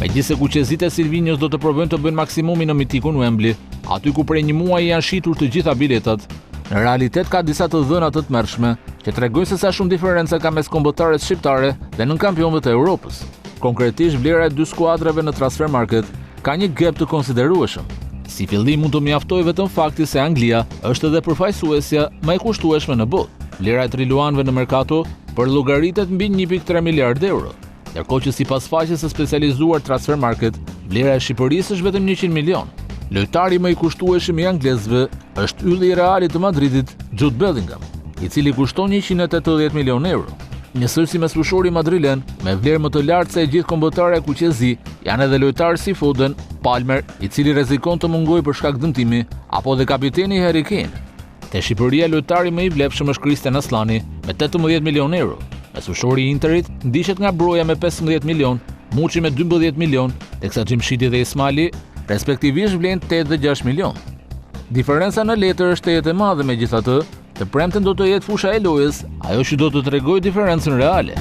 Megjithëse kuqezit e Silvinjos do të provojnë të bëjnë maksimumin në mitikun Wembley, aty ku prej një muaji janë shitur të gjitha biletat, në realitet ka disa të dhëna të tmerrshme që tregojnë se sa shumë diferencë ka mes kombëtares shqiptare dhe nën kampionëve të Europës. Konkretisht vlera e dy skuadrave në Transfermarkt ka një gap të konsiderueshëm. Si fillim mund të mjaftoj vetëm fakti se Anglia është edhe përfaqësuesja më e kushtueshme në botë. Vlera e triluanëve në Mercato përllogaritet mbi 1.3 miliard euro, ndërkohë që sipas faqes së specializuar Transfermarkt, vlera e Shqipërisë është vetëm 100 milion. Lojtari më i kushtueshëm i anglezëve është ylli i Realit të Madridit, Jude Bellingham, i cili kushton 180 milion euro. Njësoj si mesfushori madrilen, me vlerë më të lartë se e gjithë kombëtarë e kuqezi, janë edhe lojtarë si Foden, Palmer, i cili rrezikon të mungojë për shkak dëmtimi, apo dhe kapiteni Harry Kane. Te Shqipëria lojtari më i vlefshëm është Christian Aslani me 18 milion euro. Mesfushori i Interit ndiqet nga Broja me 15 milion, Muçi me 12 milion, teksa Xhimshiti dhe Ismaili respektivisht vlen 8 dhe 6 milion. Diferenca në letër është e madhe megjithatë, të premten do të jetë fusha e lojës, ajo që do të tregojë diferencën reale.